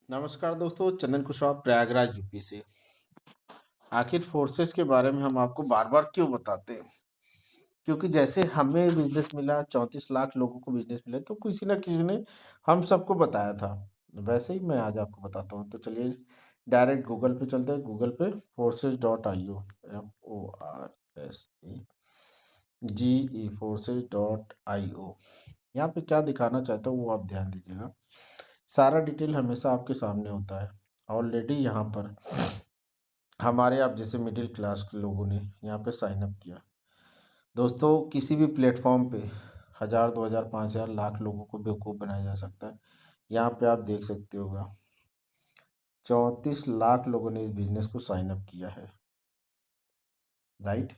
नमस्कार दोस्तों, चंदन कुशवाहा प्रयागराज यूपी से। आखिर फोर्सेस के बारे में हम आपको बार-बार क्यों बताते हैं? क्योंकि जैसे हमें बिज़नेस मिला, 34 लाख लोगों को बिज़नेस मिला, तो किसी न किसी ने हम सबको बताया था। वैसे ही मैं आज आपको बताता हूँ। तो चलिए डायरेक्ट गूगल पे चलते हैं। गूगल पे forces.io FORSEGE forces.io। यहाँ पे क्या दिखाना चाहता हूँ वो आप ध्यान दीजिएगा। सारा डिटेल हमेशा आपके सामने होता है। ऑलरेडी यहाँ पर हमारे आप जैसे मिडिल क्लास के लोगों ने यहाँ पे साइन अप किया। दोस्तों किसी भी प्लेटफॉर्म पे 1000, 2000, 5000, लाख लोगों को बेवकूफ़ बनाया जा सकता है। यहाँ पे आप देख सकते होगा 34 लाख लोगों ने इस बिजनेस को साइन अप किया है, राइट।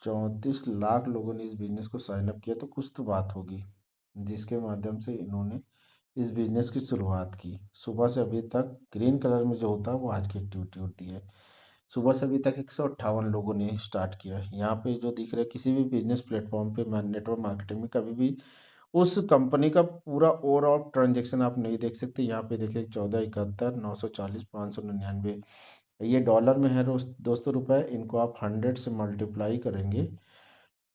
34 लाख लोगों ने इस बिजनेस को साइन अप किया, तो कुछ तो बात होगी जिसके माध्यम से इन्होंने इस बिजनेस की शुरुआत की। सुबह से अभी तक ग्रीन कलर में जो होता है वो आज की एक्टिविटी होती है। सुबह से अभी तक 158 लोगों ने स्टार्ट किया है। यहाँ पे जो दिख रहा है किसी भी बिजनेस प्लेटफॉर्म पे नेटवर्क मार्केटिंग में कभी भी उस कंपनी का पूरा ओवरऑल ट्रांजैक्शन आप नहीं देख सकते। यहाँ पे देखिए 1471 940 599, ये डॉलर में है दोस्तों रुपए। इनको आप 100 से मल्टीप्लाई करेंगे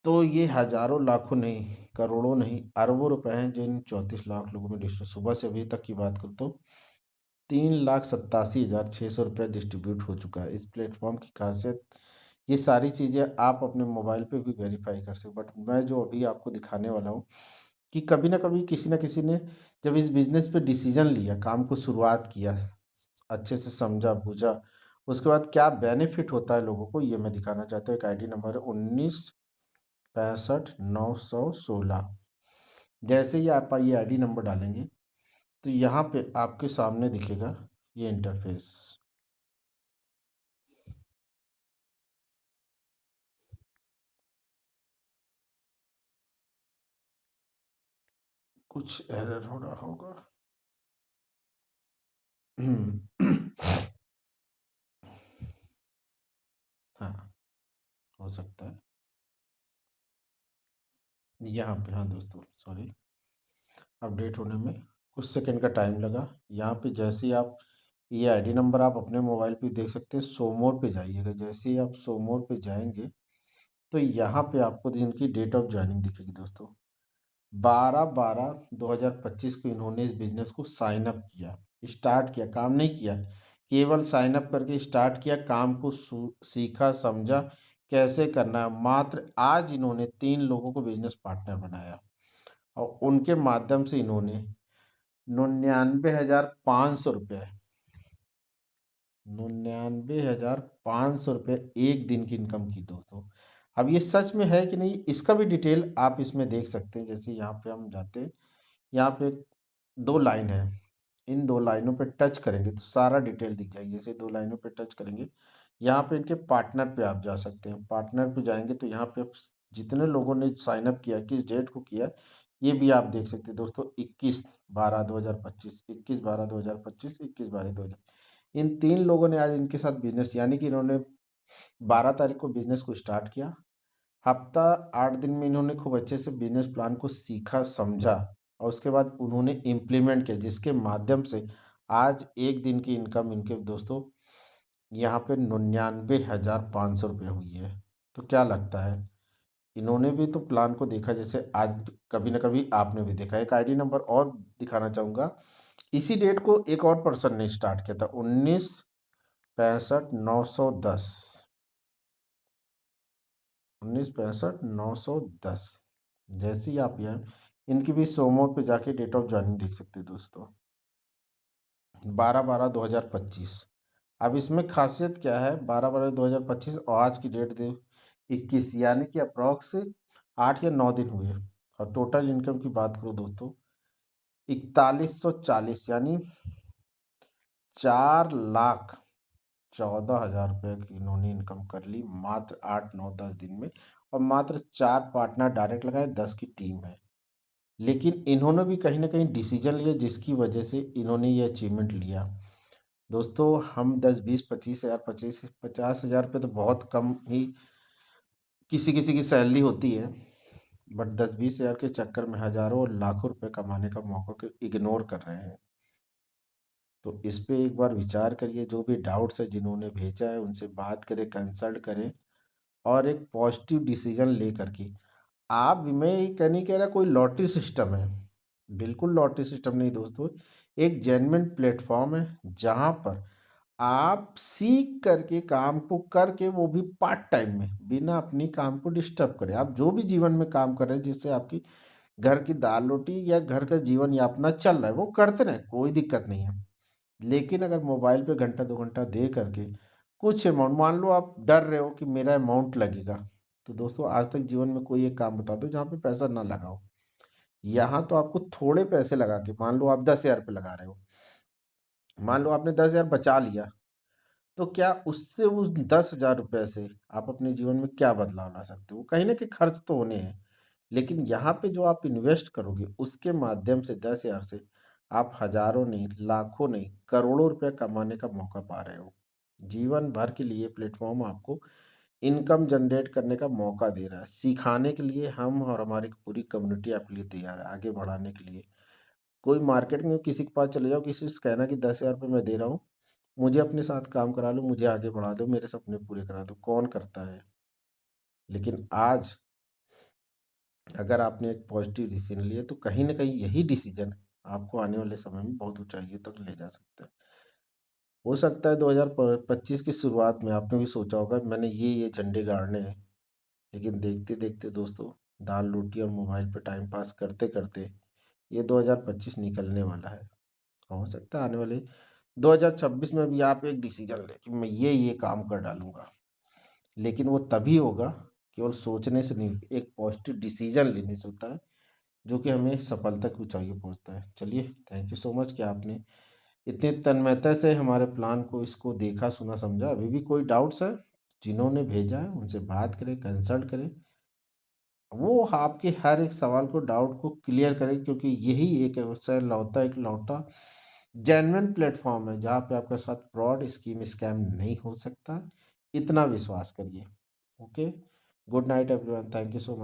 तो ये हजारों लाखों नहीं, करोड़ों नहीं, अरबों रुपए हैं जो इन 34 लाख लोगों में डिस्ट्रीब्यूट। सुबह से अभी तक की बात करूँ तो 3,87,600 रुपये डिस्ट्रीब्यूट हो चुका है। इस प्लेटफॉर्म की खासियत, ये सारी चीज़ें आप अपने मोबाइल पे भी वेरीफाई कर सकते, बट मैं जो अभी आपको दिखाने वाला हूँ कि कभी ना कभी किसी न किसी ने जब इस बिजनेस पे डिसीजन लिया, काम को शुरुआत किया, अच्छे से समझा बूझा, उसके बाद क्या बेनिफिट होता है लोगों को, ये मैं दिखाना चाहता हूँ। एक आईडी नंबर है 19 65 916। जैसे ही आप ये आईडी नंबर डालेंगे तो यहाँ पे आपके सामने दिखेगा ये इंटरफेस। कुछ एरर हो रहा होगा। हाँ, हो सकता है। यहाँ पे हाँ दोस्तों, सॉरी, अपडेट होने में कुछ सेकंड का टाइम लगा। यहाँ पे जैसे ही आप ये आईडी नंबर आप अपने मोबाइल पे देख सकते हैं, शो मोर पे जाइएगा। जैसे ही आप शो मोर पे जाएंगे तो यहाँ पे आपको इनकी डेट ऑफ ज्वाइनिंग दिखेगी दोस्तों। 12/12/2025 को इन्होंने इस बिजनेस को साइन अप किया, स्टार्ट किया, काम नहीं किया। केवल साइन अप करके स्टार्ट किया, काम को सीखा समझा कैसे करना है। मात्र आज इन्होंने 3 लोगों को बिजनेस पार्टनर बनाया और उनके माध्यम से इन्होंने 99,500 रुपये, 99,500 रुपये एक दिन की इनकम की दोस्तों। अब ये सच में है कि नहीं, इसका भी डिटेल आप इसमें देख सकते हैं। जैसे यहाँ पे हम जाते हैं, यहाँ पे 2 लाइन है, इन 2 लाइनों पे टच करेंगे तो सारा डिटेल दिख जाएगी। जैसे 2 लाइनों पे टच करेंगे, यहाँ पे इनके पार्टनर पे आप जा सकते हैं। पार्टनर पे जाएंगे तो यहाँ पे जितने लोगों ने साइन अप किया, किस डेट को किया, ये भी आप देख सकते हैं दोस्तों। 21/12/2025, 21/12/2025, 21/12/2000, इन 3 लोगों ने आज इनके साथ बिजनेस, यानी कि इन्होंने 12 तारीख को बिजनेस को स्टार्ट किया। हफ्ता 8 दिन में इन्होंने खूब अच्छे से बिजनेस प्लान को सीखा समझा और उसके बाद उन्होंने इम्प्लीमेंट किया, जिसके माध्यम से आज एक दिन की इनकम इनके दोस्तों यहाँ पे 99,500 रुपये हुई है। तो क्या लगता है, इन्होंने भी तो प्लान को देखा जैसे आज कभी ना कभी आपने भी देखा। एक आईडी नंबर और दिखाना चाहूँगा। इसी डेट को एक और पर्सन ने स्टार्ट किया था, 19 65 910, 19 65 910। जैसे ही आप यहाँ इनकी भी सोमो पे जाके डेट ऑफ ज्वाइनिंग देख सकते हैं दोस्तों, 12/12/2025। अब इसमें खासियत क्या है, 12/12/2025 और आज की डेट दे 21, यानी कि अप्रॉक्स 8 या 9 दिन हुए। और टोटल इनकम की बात करूँ दोस्तों, 4140, यानी 4,14,000 रुपये की इन्होंने इनकम कर ली मात्र 8 9 10 दिन में। और मात्र 4 पार्टनर डायरेक्ट लगाए, 10 की टीम है। लेकिन इन्होंने भी कहीं न कहीं डिसीजन लिया जिसकी वजह से इन्होंने ये अचीवमेंट लिया। दोस्तों हम 10 20 25,000, 50,000 रुपये तो बहुत कम ही किसी-किसी की सैलरी होती है। बट 10-20 हज़ार के चक्कर में हज़ारों और लाखों रुपए कमाने का मौका को इग्नोर कर रहे हैं। तो इस पे एक बार विचार करिए, जो भी डाउट्स है जिन्होंने भेजा है उनसे बात करें, कंसल्ट करें और एक पॉजिटिव डिसीजन लेकर के आप मैं ये नहीं कह रहा कोई लॉटरी सिस्टम है, बिल्कुल लॉटरी सिस्टम नहीं दोस्तों। एक जेन्युइन प्लेटफ़ॉर्म है जहाँ पर आप सीख करके काम को करके वो भी पार्ट टाइम में, बिना अपनी काम को डिस्टर्ब करे, आप जो भी जीवन में काम कर रहे हैं जिससे आपकी घर की दाल-रोटी या घर का जीवन यापना चल रहा है, वो करते रहें, कोई दिक्कत नहीं है। लेकिन अगर मोबाइल पे घंटा 2 घंटा दे करके कुछ अमाउंट मान लो आप डर रहे हो कि मेरा अमाउंट लगेगा, तो दोस्तों आज तक जीवन में कोई एक काम बता दो जहाँ पे पैसा ना लगा हो। यहाँ तो आपको थोड़े पैसे लगा के मान लो आप 10,000 रुपए लगा रहे हो, मान लो आपने 10,000 बचा लिया, तो क्या उससे उस 10,000 रुपए से आप अपने जीवन में क्या बदलाव ला सकते हो? कहीं न कहीं खर्च तो होने हैं, लेकिन यहाँ पे जो आप इन्वेस्ट करोगे उसके माध्यम से 10,000 से आप हज़ारों नहीं, लाखों नहीं, करोड़ों रुपए कमाने का मौका पा रहे हो। जीवन भर के लिए प्लेटफ़ॉर्म आपको इनकम जनरेट करने का मौका दे रहा है। सिखाने के लिए हम और हमारी पूरी कम्युनिटी आपके लिए तैयार है, आगे बढ़ाने के लिए। कोई मार्केट में किसी के पास चले जाओ, किसी से कहना कि 10,000 रुपए मैं दे रहा हूँ, मुझे अपने साथ काम करा लो, मुझे आगे बढ़ा दो, मेरे सपने पूरे करा दो, कौन करता है? लेकिन आज अगर आपने एक पॉजिटिव डिसीजन लिया तो कहीं न कहीं यही डिसीजन आपको आने वाले समय में बहुत ऊँचाइयों तक ले जा सकता है। हो सकता है 2025 की शुरुआत में आपने भी सोचा होगा मैंने ये झंडे गाड़ने हैं, लेकिन देखते-देखते दोस्तों दाल-रोटी और मोबाइल पे टाइम पास करते-करते ये 2025 निकलने वाला है। हो सकता है आने वाले 2026 में भी आप एक डिसीजन लें कि मैं ये काम कर डालूँगा। लेकिन वो तभी होगा केवल सोचने से नहीं, एक पॉजिटिव डिसीजन लेने से होता है, जो कि हमें सफलता की ऊँचाइयों पहुँचता है। चलिए, थैंक यू सो मच कि आपने इतने तन्मयता से हमारे प्लान को इसको देखा, सुना, समझा। अभी भी कोई डाउट्स है, जिन्होंने भेजा है उनसे बात करें, कंसल्ट करें। वो आपके हर एक सवाल को, डाउट को क्लियर करें क्योंकि यही एक ऐसा इकलौता जेन्युइन प्लेटफ़ॉर्म है जहाँ पे आपके साथ फ्रॉड, स्कैम नहीं हो सकता। इतना विश्वास करिए। Okay, good night everyone, thank you so much.